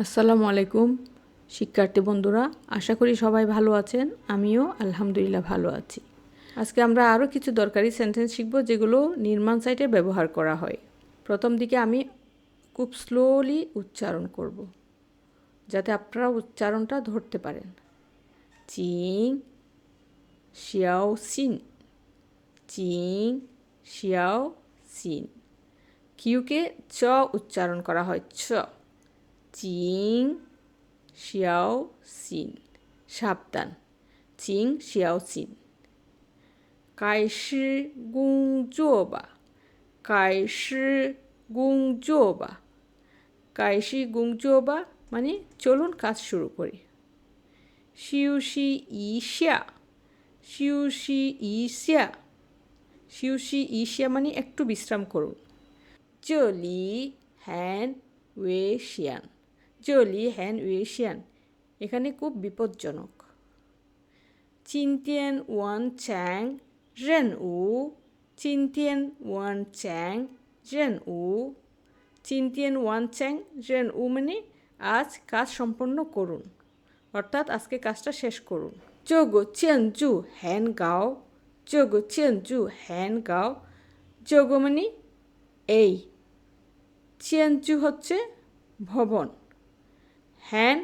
আসসালামু আলাইকুম শিক্ষার্থী বন্ধুরা, আশা করি সবাই ভালো আছেন। আমিও আলহামদুলিল্লাহ ভালো আছি। আজকে আমরা আরও কিছু দরকারি সেন্টেন্স শিখব যেগুলো নির্মাণ সাইটে ব্যবহার করা হয়। প্রথম দিকে আমি খুব স্লোলি উচ্চারণ করব যাতে আপনারা উচ্চারণটা ধরতে পারেন। চিং শিয়াও সিন, চিং শিয়াও সিন। কিউকে চ উচ্চারণ করা হয়, চ। চিং শিয়াও সিন, সাবধান, চিং শিয়াও সিন। কাইশি গুংজোবা, কাইশি গুংজোবা, কাইশি গুংজোবা মানে চলুন কাজ শুরু করি। শিউশি ইশিয়া, শিউশি ইশিয়া, শিউশি ইশিয়া মানে একটু বিশ্রাম করুন। জলি হ্যান ওয়েশিয়ান, জলি হ্যান ওয়েশিয়ান এখানে খুব বিপজ্জনক। চিনতিয়ান ওয়ান চ্যাং রেন উ, চিনতিয়ান ওয়ান চ্যাং রেন উ, চিনতিয়ান ওয়ান চ্যাং রেন উ মানে আজ কাজ সম্পন্ন করুন, অর্থাৎ আজকে কাজটা শেষ করুন। যোগো চেনজু হ্যান গাও, যোগো চেনজু হ্যান গাও, যোগো মানে এই, চেনজু হচ্ছে ভবন, হ্যান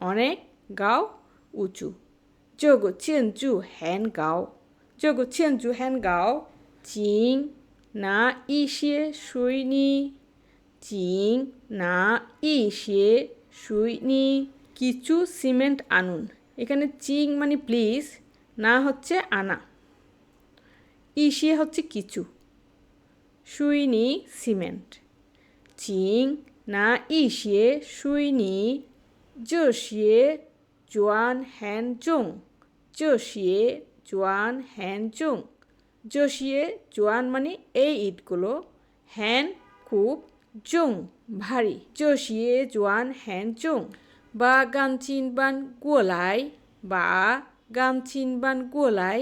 অনেক, গাও উঁচু। যোগো চেনজু হ্যান গাও, যোগো চেনজু হ্যান গাও। চিং না ইশিয়ে সুইনি, চিং না ইশিয়ে সুইনি, কিছু সিমেন্ট আনুন। এখানে চিং মানে প্লিজ, না হচ্ছে আনা, ইশিয়ে হচ্ছে কিছু, সুইনি সিমেন্ট। চিং না ইশিয়ে সুইনি জোশিয়ে জোয়ান হ্যান জং, জোশিয়ে জোয়ান হ্যান জং। জোশিয়ে জোয়ান মানে এই ইটগুলো, হ্যান খুব, জং ভারী, জোশিয়ে জোয়ান হ্যান জং। বা গানচিন বান গোলাই, বা গানচিন বান গোলাই,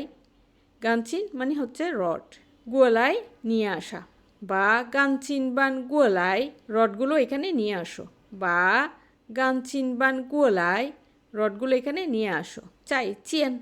গানচিন মানে হচ্ছে রড, গোলাই নিয়ে আসা। বা গানচিন বান গোলাই, রডগুলো এখানে নিয়ে আসো। বা গানচিন বান গোলাই, রডগুলো এখানে নিয়ে আসো। চাই চিয়েন।